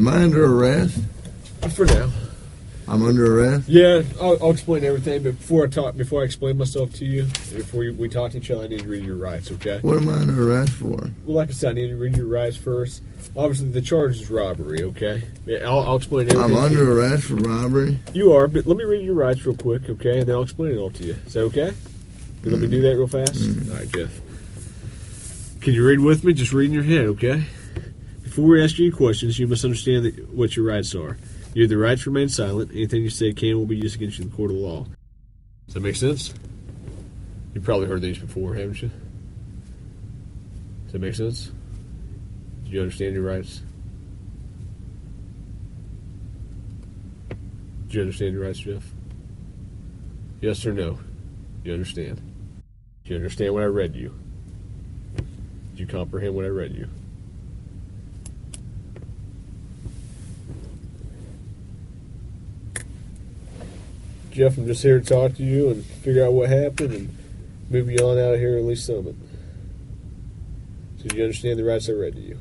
Am I under arrest? For now. I'm under arrest? Yeah, I'll explain everything, but before I explain myself to you, we talk to each other, I need to read your rights, okay? What am I under arrest for? Well, like I said, I need to read your rights first. Obviously, the charge is robbery, okay? Yeah, I'll explain everything. I'm under arrest for robbery? You are, but let me read your rights real quick, okay? And then I'll explain it all to you. Is that okay? Let me do that real fast? All right, Jeff. Can you read with me? Just read in your head, okay? Before we ask you any questions, you must understand what your rights are. You have the right to remain silent. Anything you say can will be used against you in the court of law. Does that make sense? You've probably heard these before, haven't you? Does that make sense? Do you understand your rights? Do you understand your rights, Jeff? Yes or no? You understand? Do you understand what I read you? Do you comprehend what I read you? Jeff, I'm just here to talk to you and figure out what happened and move you on out of here at least some of it. So do you understand the rights I read to you?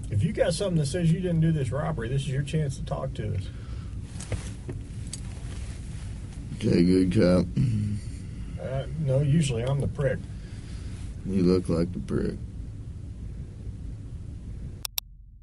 If you got something that says you didn't do this robbery, this is your chance to talk to us. Okay, good cop. No, usually I'm the prick. You look like the prick.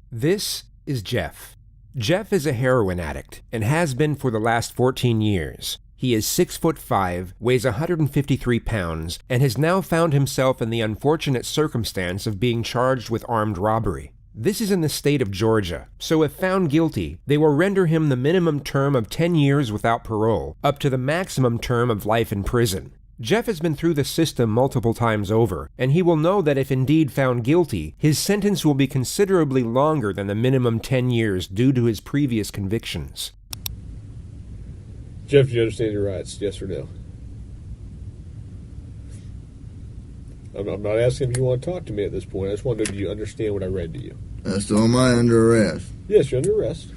This is Jeff. Jeff is a heroin addict and has been for the last 14 years. He is 6'5", weighs 153 pounds, and has now found himself in the unfortunate circumstance of being charged with armed robbery. This is in the state of Georgia, so if found guilty, they will render him the minimum term of 10 years without parole, up to the maximum term of life in prison. Jeff has been through the system multiple times over, and he will know that if indeed found guilty, his sentence will be considerably longer than the minimum 10 years due to his previous convictions. Jeff, do you understand your rights? Yes or no? I'm not asking if you want to talk to me at this point. I just want to know, do you understand what I read to you? So am I under arrest? Yes, you're under arrest.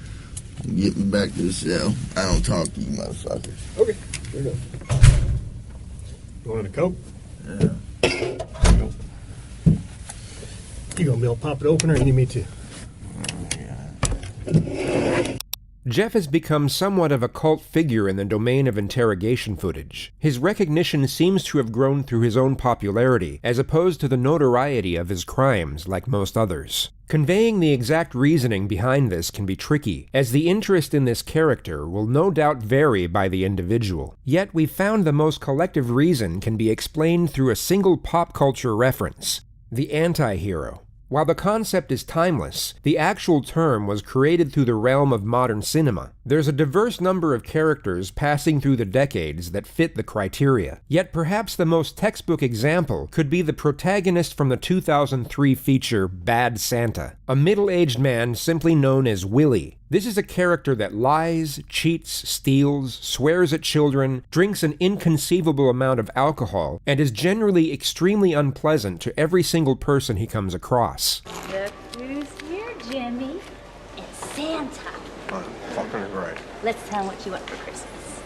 Get me back to the cell. I don't talk to you motherfuckers. Okay, fair enough. You want a Coke? Yeah. You gonna be able to pop it open or you need me to? Jeff has become somewhat of a cult figure in the domain of interrogation footage. His recognition seems to have grown through his own popularity, as opposed to the notoriety of his crimes, like most others. Conveying the exact reasoning behind this can be tricky, as the interest in this character will no doubt vary by the individual. Yet we've found the most collective reason can be explained through a single pop culture reference: the anti-hero. While the concept is timeless, the actual term was created through the realm of modern cinema. There's a diverse number of characters passing through the decades that fit the criteria. Yet perhaps the most textbook example could be the protagonist from the 2003 feature Bad Santa, a middle-aged man simply known as Willie. This is a character that lies, cheats, steals, swears at children, drinks an inconceivable amount of alcohol, and is generally extremely unpleasant to every single person he comes across. Look who's here, Jimmy. It's Santa. Oh, fucking right. Let's tell him what you want for Christmas.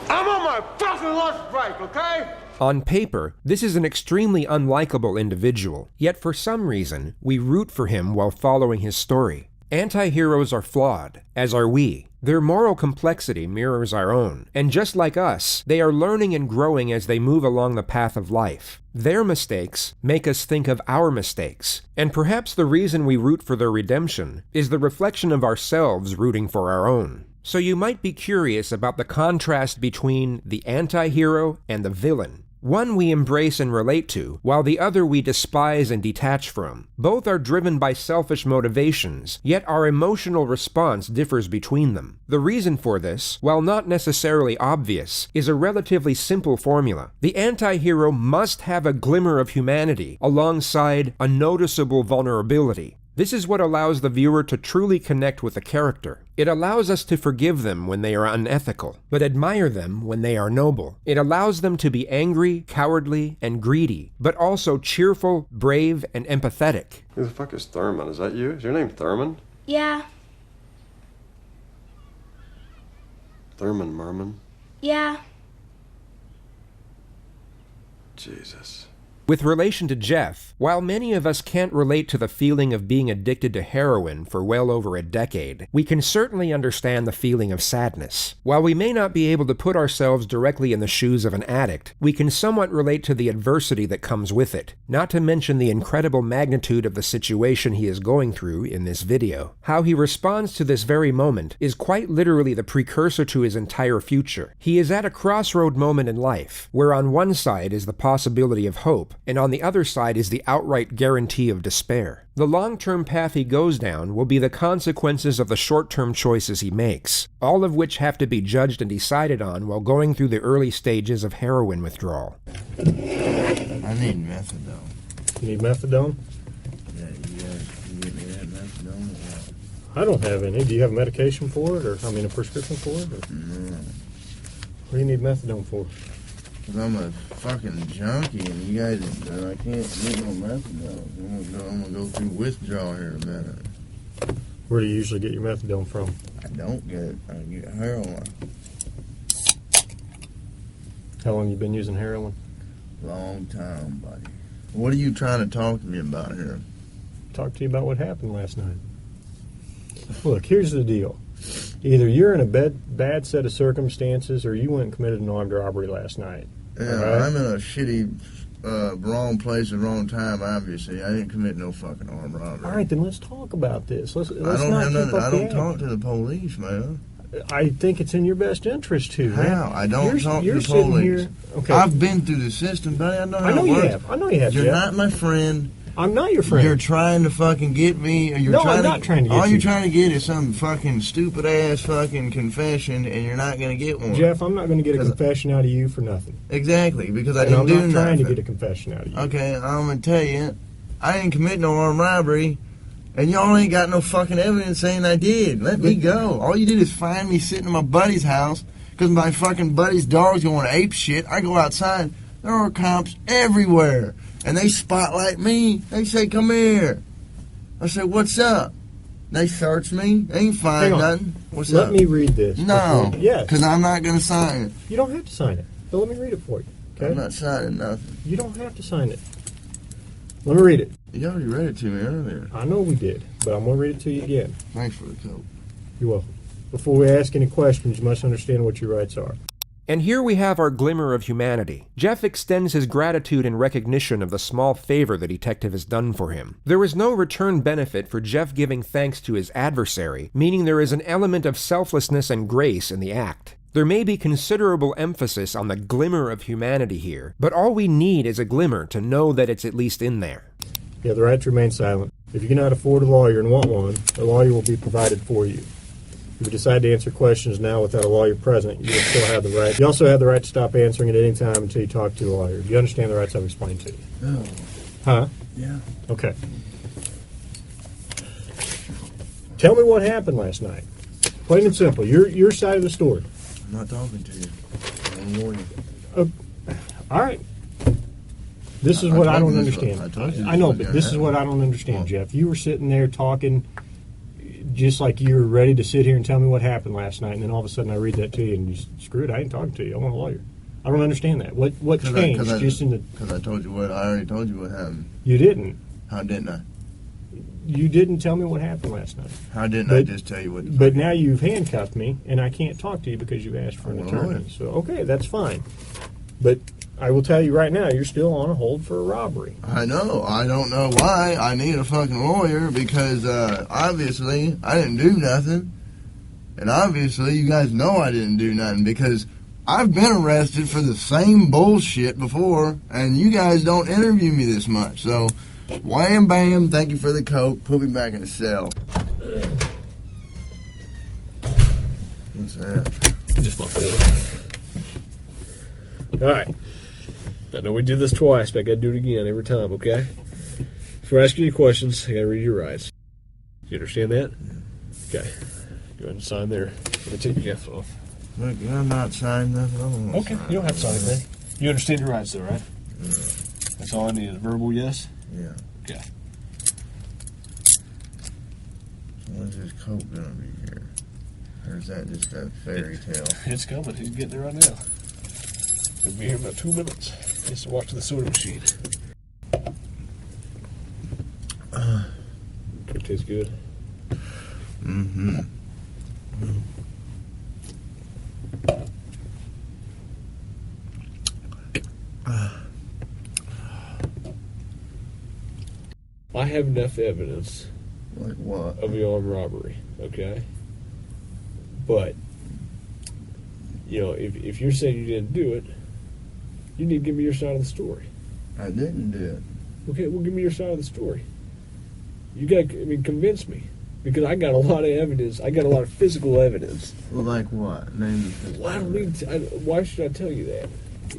I'm on my fucking lunch break, okay? On paper, this is an extremely unlikable individual, yet for some reason, we root for him while following his story. Anti-heroes are flawed, as are we. Their moral complexity mirrors our own, and just like us, they are learning and growing as they move along the path of life. Their mistakes make us think of our mistakes, and perhaps the reason we root for their redemption is the reflection of ourselves rooting for our own. So you might be curious about the contrast between the anti-hero and the villain. One we embrace and relate to, while the other we despise and detach from. Both are driven by selfish motivations, yet our emotional response differs between them. The reason for this, while not necessarily obvious, is a relatively simple formula. The anti-hero must have a glimmer of humanity, alongside a noticeable vulnerability. This is what allows the viewer to truly connect with the character. It allows us to forgive them when they are unethical, but admire them when they are noble. It allows them to be angry, cowardly, and greedy, but also cheerful, brave, and empathetic. Who the fuck is Thurman? Is that you? Is your name Thurman? Yeah. Thurman Merman? Yeah. Jesus. With relation to Jeff, while many of us can't relate to the feeling of being addicted to heroin for well over a decade, we can certainly understand the feeling of sadness. While we may not be able to put ourselves directly in the shoes of an addict, we can somewhat relate to the adversity that comes with it, not to mention the incredible magnitude of the situation he is going through in this video. How he responds to this very moment is quite literally the precursor to his entire future. He is at a crossroad moment in life, where on one side is the possibility of hope, and on the other side is the outright guarantee of despair. The long-term path he goes down will be the consequences of the short-term choices he makes, all of which have to be judged and decided on while going through the early stages of heroin withdrawal. I need methadone. You need methadone? Yeah, you guys can get me that methadone or what? I don't have any. Do you have medication for it, or a prescription for it? Or? No. What do you need methadone for? Because I'm a fucking junkie and you guys, I can't get no methadone. I'm gonna go through withdrawal here in a minute. Where do you usually get your methadone from? I don't get it. I get heroin. How long you been using heroin? Long time, buddy. What are you trying to talk to me about here? Talk to you about what happened last night. Look, here's the deal. Either you're in a bad set of circumstances or you went and committed an armed robbery last night. Yeah, right? I'm in a shitty, wrong place at the wrong time, obviously. I didn't commit no fucking armed robbery. All right, then let's talk about this. Let's I talk don't talk to the police, man. I think it's in your best interest to. How? Man. I don't talk to the sitting police. Here, okay. I've been through the system, buddy. I know how I know it you works. have. I know you have. You're Jeff. not my friend. I'm not your friend. You're trying to fucking get me. Or No, I'm not trying to get all you. you're trying to get is some fucking stupid ass fucking confession, and you're not going to get one. Jeff, I'm not going to get a confession out of you for nothing. Exactly, because I And didn't I'm do not nothing. trying to get a confession out of you. Okay, I'm going to tell you, I didn't commit no armed robbery, and y'all ain't got no fucking evidence saying I did. Let me go. All you did is find me sitting in my buddy's house because my fucking buddy's dog's going ape shit. I go outside, there are cops everywhere, and they spotlight me. They say, come here. I say, what's up? They search me. They ain't find Hang on. nothing. What's Let up? me read this. No. Yes. Because I'm not going to sign it. You don't have to sign it. But let me read it for you. Okay? I'm not signing nothing. You don't have to sign it. Let me read it. You already read it to me earlier. I know we did, but I'm going to read it to you again. Thanks for the coat. You're welcome. Before we ask any questions, you must understand what your rights are. And here we have our glimmer of humanity. Jeff extends his gratitude in recognition of the small favor the detective has done for him. There is no return benefit for Jeff giving thanks to his adversary, meaning there is an element of selflessness and grace in the act. There may be considerable emphasis on the glimmer of humanity here, but all we need is a glimmer to know that it's at least in there. You have the right to remain silent. If you cannot afford a lawyer and want one, a lawyer will be provided for you. If you decide to answer questions now without a lawyer present, you will still have the right. You also have the right to stop answering at any time until you talk to a lawyer. Do you understand the rights I've explained to you? No. Huh? Yeah. Okay. Tell me what happened last night. Plain and simple. Your side of the story. I'm not talking to you. I'm warning you. All right. This is what I don't told you this understand. was- I told you this I know, was but gonna this is happen. what I don't understand, Well- Jeff. You were sitting there talking just like you were ready to sit here and tell me what happened last night, and then all of a sudden I read that to you, and you screw it, I ain't talking to you. I want a lawyer. I don't understand that. What changed just in the... Because I told you what, I already told you what happened. You didn't. How didn't I? You didn't tell me what happened last night. How didn't I But- just tell you what the But fuck- now you've handcuffed me, and I can't talk to you because you've asked for an I want a lawyer. attorney. So, okay, that's fine. But I will tell you right now, you're still on a hold for a robbery. I know. I don't know why I need a fucking lawyer because obviously I didn't do nothing. And obviously you guys know I didn't do nothing because I've been arrested for the same bullshit before and you guys don't interview me this much. So, wham bam, thank you for the coat. Put me back in the cell. What's that? Just my phone. All right. I know we did this twice, but I got to do it again every time, okay? Before I ask you any questions, I got to read your rights. You understand that? Okay. Go ahead and sign there. I'm going to take your Jeff off. Look, I'm not signing nothing. I don't want Okay, you don't have to sign anything. You understand your rights, though, right? Yeah. That's all I need is a verbal yes? Yeah. Okay. So when's this coat gonna be here? Or is that just a fairy tale? It's coming. He's getting it right now. He'll be here in about 2 minutes. He has to walk to the soda machine. Tastes good. Mm-hmm. I have enough evidence Like what? of the armed robbery, okay? But, you know, if you're saying you didn't do it, you need to give me your side of the story. I didn't do it. Okay, well, give me your side of the story. You got, convince me. Because I got a lot of evidence. I got a lot of physical evidence. Well, like what? Name the physical. Well, I don't need to, why should I tell you that?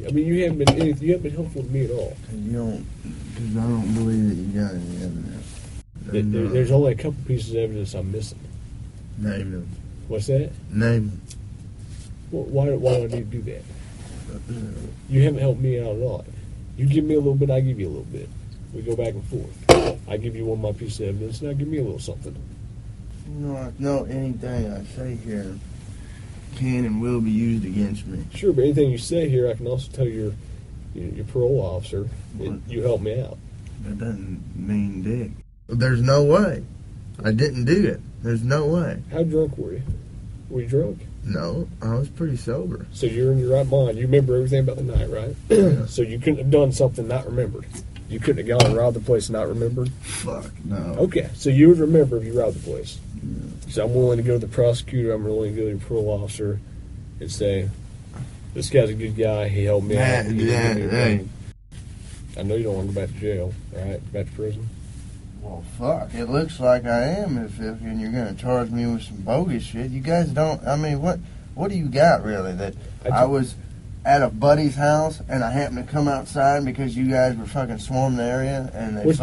I mean, you haven't been helpful to me at all. You don't, because I don't believe that you got any evidence. There's only a couple pieces of evidence I'm missing. Name them. What's that? Name them. Well, why do I need to do that? You haven't helped me out at all. You give me a little bit, I give you a little bit. We go back and forth. I give you one of my pieces of evidence, now give me a little something. No, anything I say here can and will be used against me. Sure, but anything you say here, I can also tell your parole officer that you helped me out. That doesn't mean dick. There's no way. I didn't do it. There's no way. How drunk were you? Were you drunk? No, I was pretty sober. So you're in your right mind. You remember everything about the night, right? So you couldn't have done something not remembered. You couldn't have gone and robbed the place and not remembered? Fuck, no. Okay, so you would remember if you robbed the place. Yeah. So I'm willing to go to the prosecutor, I'm willing to go to the parole officer and say, this guy's a good guy, he helped me out. Hey. I know you don't want to go back to jail, right? Back to prison? Well, fuck, it looks like I am if and you're going to charge me with some bogus shit. You guys don't, I mean, what do you got, really? That I was at a buddy's house and I happened to come outside because you guys were fucking swarming the area and they which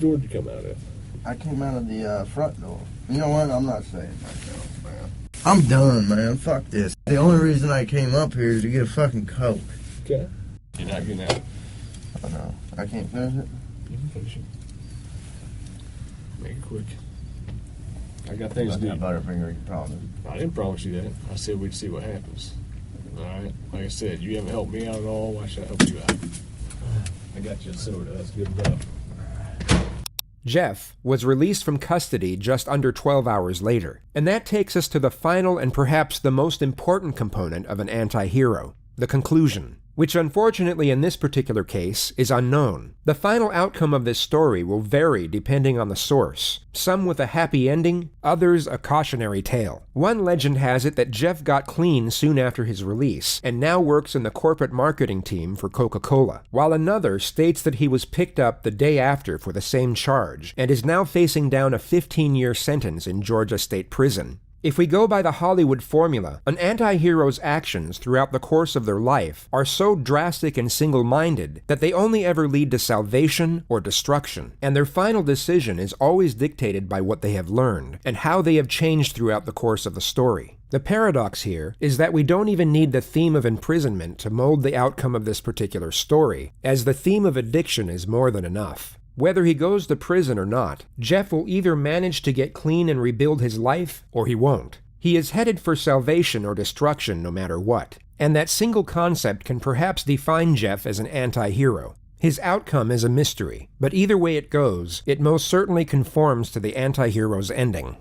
door did you come out of? I came out of the front door. You know what? I'm not saying myself, man. I'm done, man. Fuck this. The only reason I came up here is to get a fucking Coke. Okay. You're not getting out. Oh, no. I can't finish it? You can finish it. Make it quick. I got things to do. Butterfinger, you promised. I didn't promise you that. I said we'd see what happens. All right? Like I said, you haven't helped me out at all. Why should I help you out? I got you a soda. That's good enough. Jeff was released from custody just under 12 hours later, and that takes us to the final and perhaps the most important component of an anti-hero, the conclusion, which unfortunately in this particular case is unknown. The final outcome of this story will vary depending on the source, some with a happy ending, others a cautionary tale. One legend has it that Jeff got clean soon after his release and now works in the corporate marketing team for Coca-Cola, while another states that he was picked up the day after for the same charge and is now facing down a 15-year sentence in Georgia State Prison. If we go by the Hollywood formula, an anti-hero's actions throughout the course of their life are so drastic and single-minded that they only ever lead to salvation or destruction, and their final decision is always dictated by what they have learned and how they have changed throughout the course of the story. The paradox here is that we don't even need the theme of imprisonment to mold the outcome of this particular story, as the theme of addiction is more than enough. Whether he goes to prison or not, Jeff will either manage to get clean and rebuild his life, or he won't. He is headed for salvation or destruction no matter what, and that single concept can perhaps define Jeff as an anti-hero. His outcome is a mystery, but either way it goes, it most certainly conforms to the anti-hero's ending.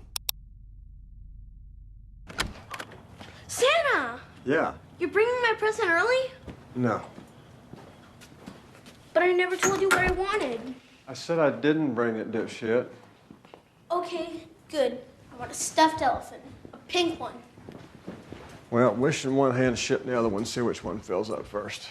Santa! Yeah. You're bringing my present early? No. But I never told you what I wanted. I said I didn't bring it, dipshit. Okay, good. I want a stuffed elephant. A pink one. Well, wish in one hand, shit in the other one. See which one fills up first.